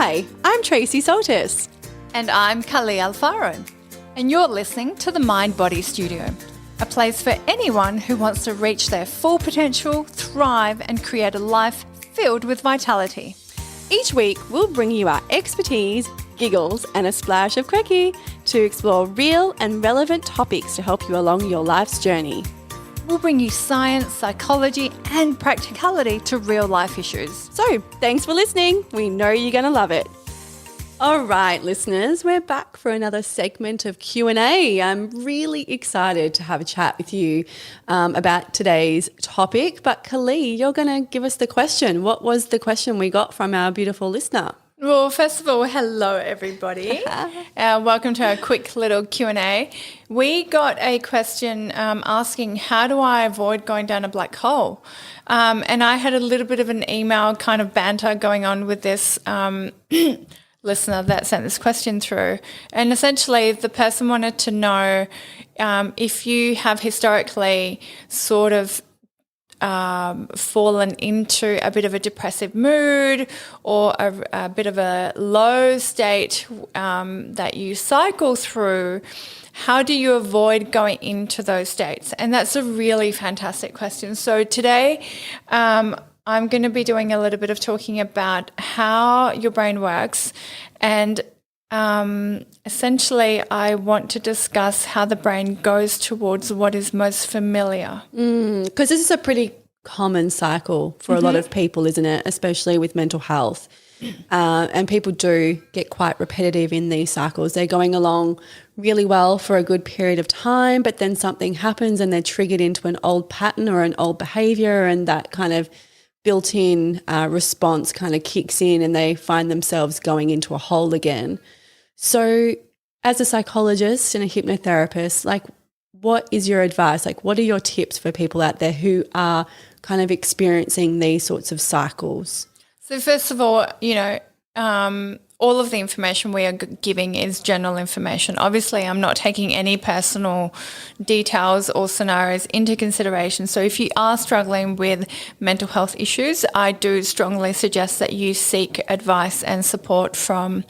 Hi, I'm Tracey Soltis. And I'm Kali Alfaro. And you're listening to the Mind Body Studio, a place for anyone who wants to reach their full potential, thrive, and create a life filled with vitality. Each week, we'll bring you our expertise, giggles, and a splash of quirky to explore real and relevant topics to help you along your life's journey. We'll bring you science, psychology, and practicality to real life issues. So, thanks for listening. We know you're going to love it. All right, listeners, we're back for another segment of Q&A. I'm really excited to have a chat with you about today's topic. But Kalí, you're going to give us the question. What was the question we got from our beautiful listener? Well, first of all, hello, everybody. Welcome to our quick little Q&A. We got a question asking, how do I avoid going down a black hole? And I had a little bit of an email kind of banter going on with this listener that sent this question through. And essentially, the person wanted to know if you have historically sort of fallen into a bit of a depressive mood or a bit of a low state that you cycle through, how do you avoid going into those states? And that's a really fantastic question. So today I'm going to be doing a little bit of talking about how your brain works, and essentially I want to discuss how the brain goes towards what is most familiar. Because this is a pretty common cycle for a lot of people, isn't it? Especially with mental health. And people do get quite repetitive in these cycles. They're going along really well for a good period of time, but then something happens and they're triggered into an old pattern or an old behaviour, and that kind of built-in response kind of kicks in and they find themselves going into a hole again. So as a psychologist and a hypnotherapist, like, what is your advice? Like, what are your tips for people out there who are kind of experiencing these sorts of cycles? So first of all, all of the information we are giving is general information. Obviously, I'm not taking any personal details or scenarios into consideration. So if you are struggling with mental health issues, I do strongly suggest that you seek advice and support from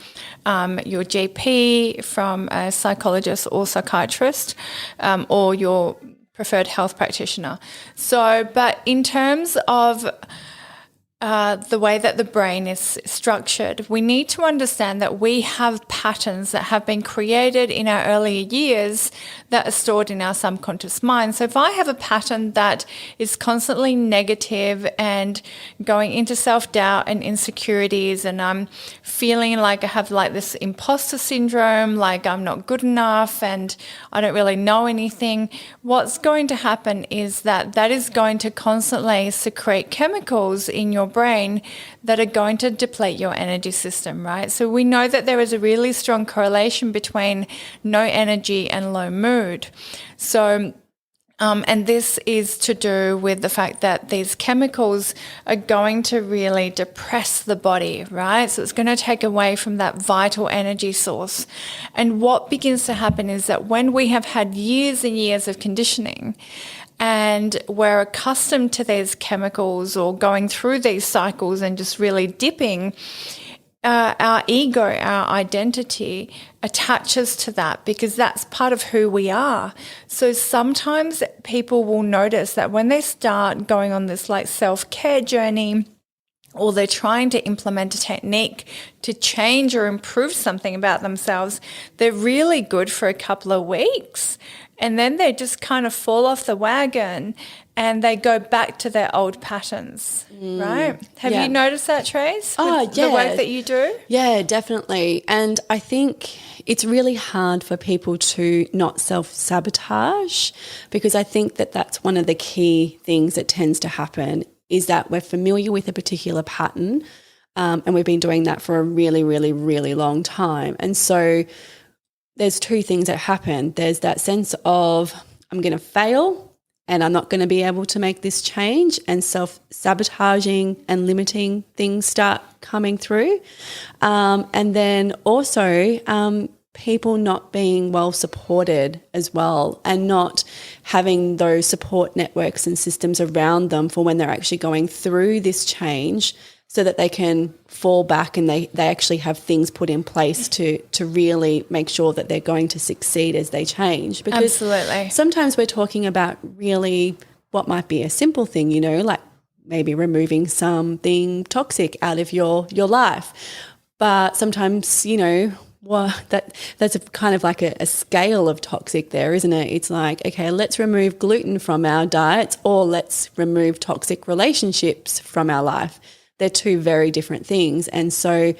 your GP, from a psychologist or psychiatrist, or your preferred health practitioner. So, but in terms of the way that the brain is structured, we need to understand that we have patterns that have been created in our earlier years that are stored in our subconscious mind. So if I have a pattern that is constantly negative and going into self-doubt and insecurities, and I'm feeling like I have like this imposter syndrome, like I'm not good enough and I don't really know anything, what's going to happen is that is going to constantly secrete chemicals in your brain that are going to deplete your energy system, right? So we know that there is a really strong correlation between no energy and low mood. So and this is to do with the fact that these chemicals are going to really depress the body, right? So it's going to take away from that vital energy source. And what begins to happen is that when we have had years and years of conditioning, and we're accustomed to these chemicals or going through these cycles and just really dipping, our ego, our identity attaches to that because that's part of who we are. So sometimes people will notice that when they start going on this like self-care journey, or they're trying to implement a technique to change or improve something about themselves, they're really good for a couple of weeks. And then they just kind of fall off the wagon and they go back to their old patterns, right? Have you noticed that, Trace? The work that you do? Yeah, definitely. And I think it's really hard for people to not self-sabotage, because I think that that's one of the key things that tends to happen, is that we're familiar with a particular pattern and we've been doing that for a really, really, really long time. And so there's two things that happen. There's that sense of, I'm going to fail and I'm not going to be able to make this change, and self-sabotaging and limiting things start coming through. And then also people not being well supported as well, and not having those support networks and systems around them for when they're actually going through this change. so that they can fall back and they actually have things put in place to really make sure that they're going to succeed as they change. Because Absolutely. sometimes we're talking about really what might be a simple thing, you know, like maybe removing something toxic out of your life. But sometimes, you know, well, that's a kind of like a scale of toxic there, isn't it? It's like, okay, let's remove gluten from our diets, or let's remove toxic relationships from our life. They're two very different things. And so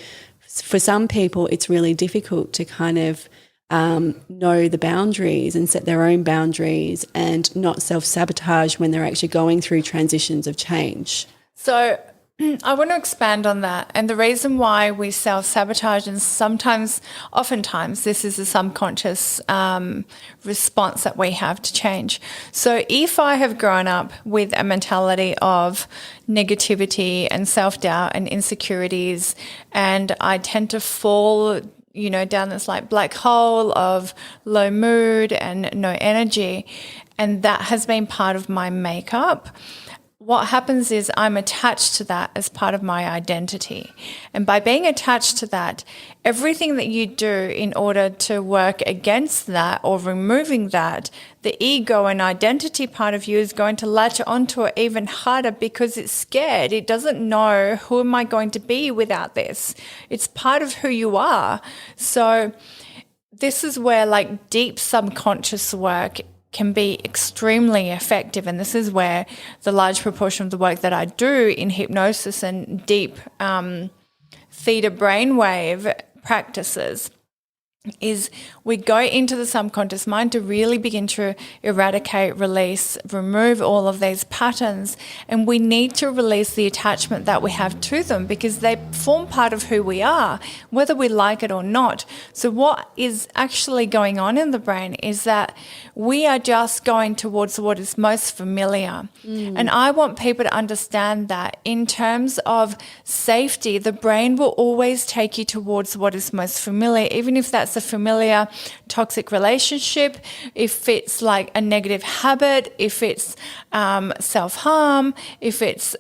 for some people, it's really difficult to kind of know the boundaries and set their own boundaries and not self-sabotage when they're actually going through transitions of change. So I want to expand on that. And the reason why we self-sabotage, and oftentimes, this is a subconscious response that we have to change. So if I have grown up with a mentality of negativity and self-doubt and insecurities, and I tend to fall, you know, down this like black hole of low mood and no energy, and that has been part of my makeup, what happens is I'm attached to that as part of my identity. And by being attached to that, everything that you do in order to work against that or removing that, the ego and identity part of you is going to latch onto it even harder because it's scared. It doesn't know, who am I going to be without this? It's part of who you are. So this is where like deep subconscious work can be extremely effective. And this is where the large proportion of the work that I do in hypnosis and deep theta brainwave practices is we go into the subconscious mind to really begin to eradicate, release, remove all of these patterns. And we need to release the attachment that we have to them because they form part of who we are, whether we like it or not. So what is actually going on in the brain is that we are just going towards what is most familiar. And I want people to understand that in terms of safety, the brain will always take you towards what is most familiar, even if that's a familiar toxic relationship, if it's like a negative habit, if it's self-harm, if it's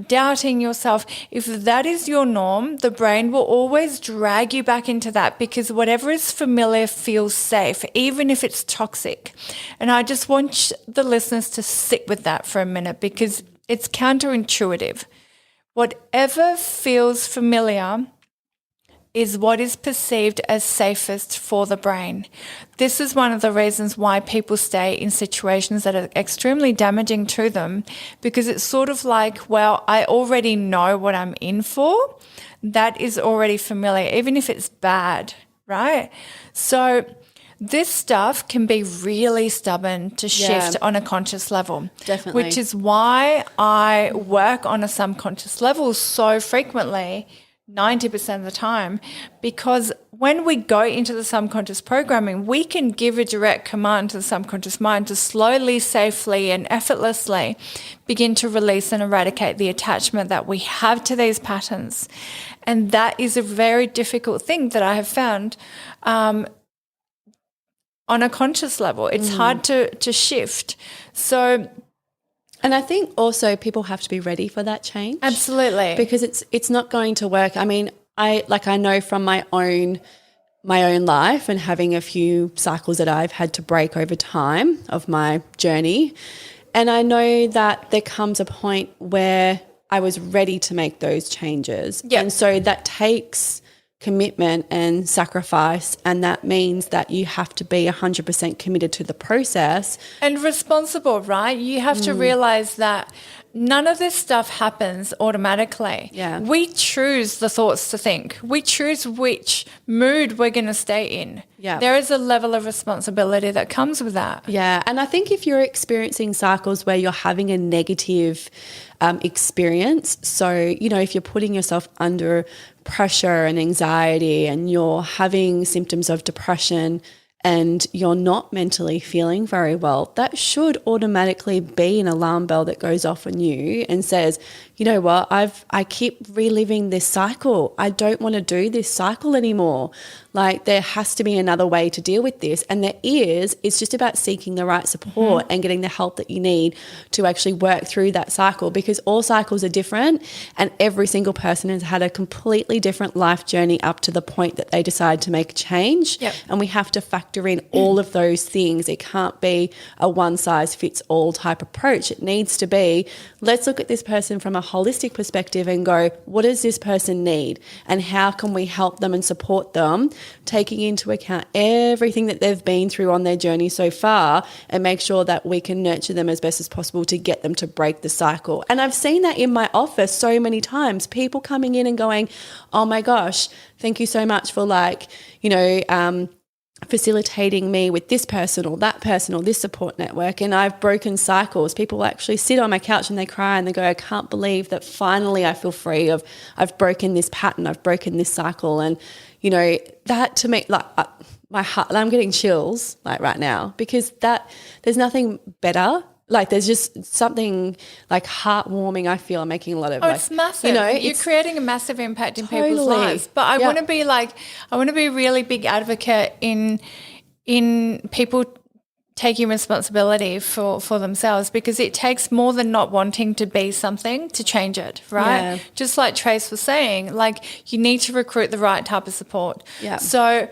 doubting yourself. If that is your norm, the brain will always drag you back into that because whatever is familiar feels safe, even if it's toxic. And I just want the listeners to sit with that for a minute because it's counterintuitive. Whatever feels familiar is what is perceived as safest for the brain. This is one of the reasons why people stay in situations that are extremely damaging to them because it's sort of like, well, I already know what I'm in for. That is already familiar, even if it's bad, right? So this stuff can be really stubborn to shift on a conscious level. Definitely. Which is why I work on a subconscious level so frequently, 90% of the time, because when we go into the subconscious programming, we can give a direct command to the subconscious mind to slowly, safely, and effortlessly begin to release and eradicate the attachment that we have to these patterns. And that is a very difficult thing that I have found on a conscious level. It's hard to shift. So, and I think also people have to be ready for that change. Absolutely. Because it's not going to work. I mean, I know from my own life and having a few cycles that I've had to break over time of my journey. And I know that there comes a point where I was ready to make those changes. Yep. And so that takes commitment and sacrifice, and that means that you have to be 100% committed to the process. And responsible, right? You have to realize that none of this stuff happens automatically. Yeah. We choose the thoughts to think. We choose which mood we're going to stay in. Yeah. There is a level of responsibility that comes with that. Yeah. And I think if you're experiencing cycles where you're having a negative experience, so, you know, if you're putting yourself under pressure and anxiety and you're having symptoms of depression and you're not mentally feeling very well, that should automatically be an alarm bell that goes off on you and says, you know what, I keep reliving this cycle. I don't want to do this cycle anymore. Like there has to be another way to deal with this. And there is. It's just about seeking the right support and getting the help that you need to actually work through that cycle, because all cycles are different and every single person has had a completely different life journey up to the point that they decide to make a change. Yep. And we have to factor in all of those things. It can't be a one size fits all type approach. It needs to be, let's look at this person from a holistic perspective and go, what does this person need and how can we help them and support them, taking into account everything that they've been through on their journey so far, and make sure that we can nurture them as best as possible to get them to break the cycle. And I've seen that in my office so many times, people coming in and going, oh my gosh, thank you so much for facilitating me with this person or that person or this support network, and I've broken cycles. People actually sit on my couch and they cry and they go, I can't believe that finally I feel free of, I've broken this pattern, I've broken this cycle. And that to me, like my heart, I'm getting chills like right now, because that there's nothing better. Like there's just something like heartwarming. I feel I'm making a lot of it's massive. You're creating a massive impact in people's lives. But I want to be a really big advocate in people taking responsibility for themselves, because it takes more than not wanting to be something to change it, right? Yeah. Just like Trace was saying, like you need to recruit the right type of support. Yeah. So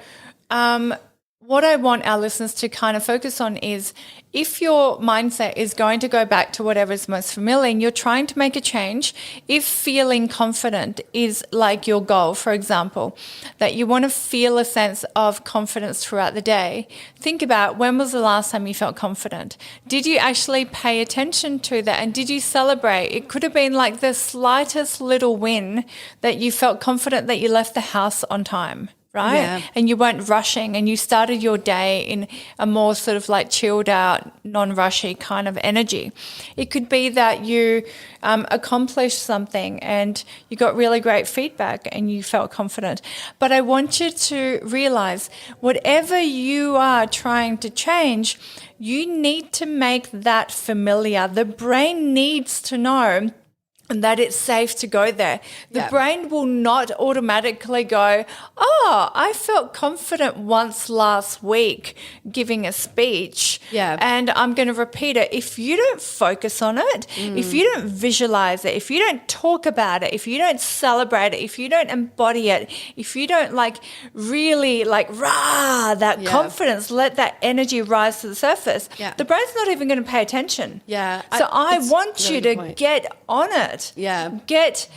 what I want our listeners to kind of focus on is, if your mindset is going to go back to whatever is most familiar and you're trying to make a change, if feeling confident is like your goal, for example, that you want to feel a sense of confidence throughout the day, think about, when was the last time you felt confident? Did you actually pay attention to that, and did you celebrate? It could have been like the slightest little win that you felt confident that you left the house on time. Right? Yeah. And you weren't rushing, and you started your day in a more sort of like chilled out, non-rushy kind of energy. It could be that you accomplished something and you got really great feedback and you felt confident. But I want you to realize, whatever you are trying to change, you need to make that familiar. The brain needs to know and that it's safe to go there. The brain will not automatically go, oh, I felt confident once last week giving a speech and I'm going to repeat it. If you don't focus on it, if you don't visualize it, if you don't talk about it, if you don't celebrate it, if you don't embody it, if you don't really that confidence, let that energy rise to the surface, the brain's not even going to pay attention. Yeah. So I want you to get on it. Yeah. Get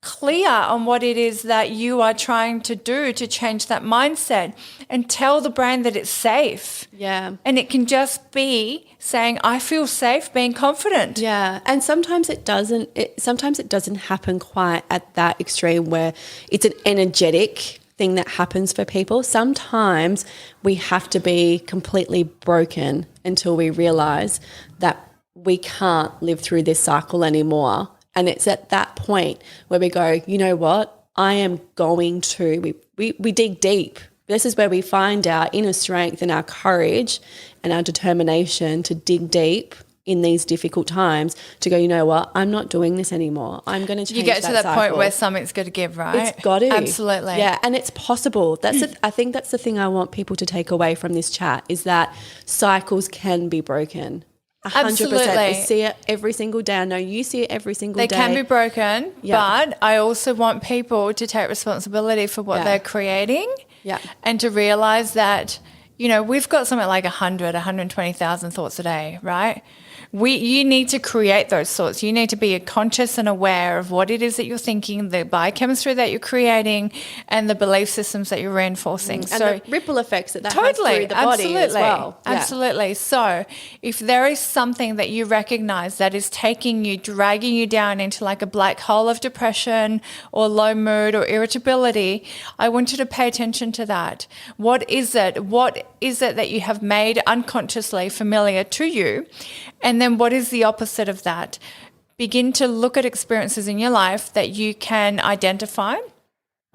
clear on what it is that you are trying to do to change that mindset, and tell the brain that it's safe. Yeah. And it can just be saying, I feel safe being confident. Yeah. And sometimes it doesn't happen quite at that extreme where it's an energetic thing that happens for people. Sometimes we have to be completely broken until we realize that we can't live through this cycle anymore. And it's at that point where we go, you know what, I am going to, we dig deep. This is where we find our inner strength and our courage and our determination to dig deep in these difficult times, to go, you know what, I'm not doing this anymore. I'm going to change. You get to that cycle. point where something's got to give, right? It's got to. Absolutely. Yeah, and it's possible. I think that's the thing I want people to take away from this chat, is that cycles can be broken. 100%. Absolutely. I see it every single day. I know you see it every single day. They can be broken, but I also want people to take responsibility for what they're creating, and to realize that, we've got something like 120,000 thoughts a day, right? You need to create those thoughts. You need to be conscious and aware of what it is that you're thinking, the biochemistry that you're creating, and the belief systems that you're reinforcing. And the ripple effects that has through the body as well. Yeah. Absolutely. So if there is something that you recognize that is taking you, dragging you down into like a black hole of depression or low mood or irritability, I want you to pay attention to that. What is it? What is it that you have made unconsciously familiar to you? And then what is the opposite of that? Begin to look at experiences in your life that you can identify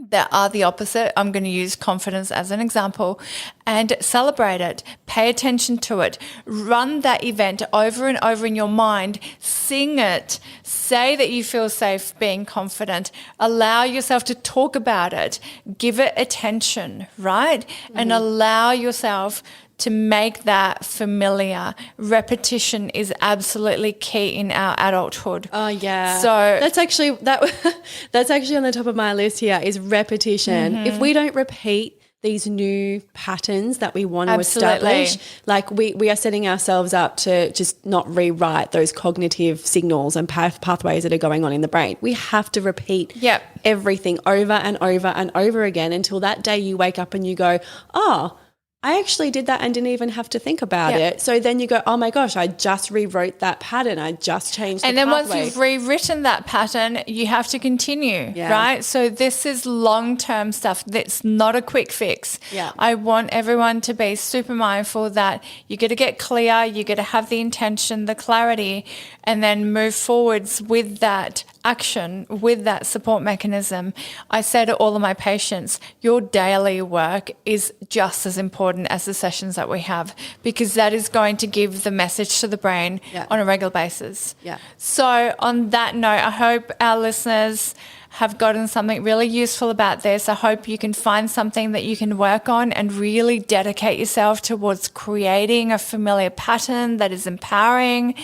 that are the opposite. I'm going to use confidence as an example, and celebrate it. Pay attention to it. Run that event over and over in your mind. Sing it. Say that you feel safe being confident. Allow yourself to talk about it. Give it attention, right? And allow yourself to make that familiar. Repetition is absolutely key in our adulthood. Oh yeah. So that's actually on the top of my list here is repetition. If we don't repeat these new patterns that we want to establish, like we are setting ourselves up to just not rewrite those cognitive signals and pathways that are going on in the brain. We have to repeat everything over and over and over again until that day you wake up and you go, oh, I actually did that and didn't even have to think about it. So then you go, oh my gosh, I just rewrote that pattern. I just changed the pathway. And then once you've rewritten that pattern, you have to continue, right? So this is long-term stuff. That's not a quick fix. Yeah. I want everyone to be super mindful that you got to get clear, you got to have the intention, the clarity, and then move forwards with that action, with that support mechanism. I say to all of my patients, your daily work is just as important as the sessions that we have, because that is going to give the message to the brain on a regular basis. So on that note, I hope our listeners have gotten something really useful about this. I hope you can find something that you can work on and really dedicate yourself towards creating a familiar pattern that is empowering.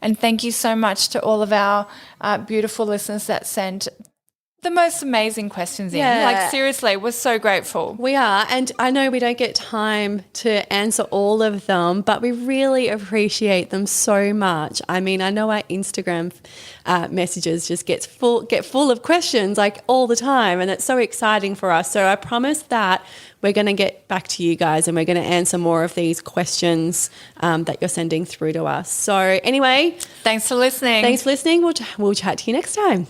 And thank you so much to all of our beautiful listeners that sent the most amazing questions in. Like seriously, we're so grateful. We are, and I know we don't get time to answer all of them, but we really appreciate them so much. I mean, I know our Instagram messages just get full of questions like all the time, and it's so exciting for us. So I promise that we're going to get back to you guys and we're going to answer more of these questions that you're sending through to us. So anyway, thanks for listening. We'll chat to you next time.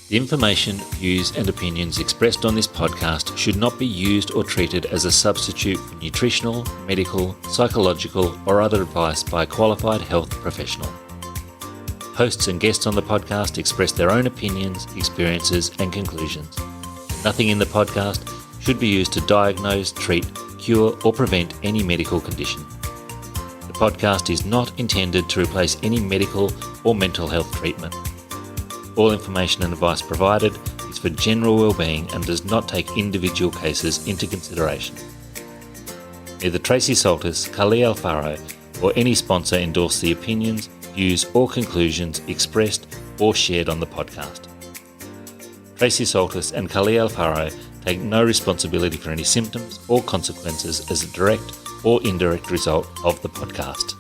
The information, views and opinions expressed on this podcast should not be used or treated as a substitute for nutritional, medical, psychological or other advice by a qualified health professional. Hosts and guests on the podcast express their own opinions, experiences and conclusions. Nothing in the podcast should be used to diagnose, treat, cure or prevent any medical condition. The podcast is not intended to replace any medical or mental health treatment. All information and advice provided is for general well-being and does not take individual cases into consideration. Neither Tracey Soltis, Kali Alfaro, or any sponsor endorse the opinions, views or conclusions expressed or shared on the podcast. Tracey Soltis and Kali Alfaro take no responsibility for any symptoms or consequences as a direct or indirect result of the podcast.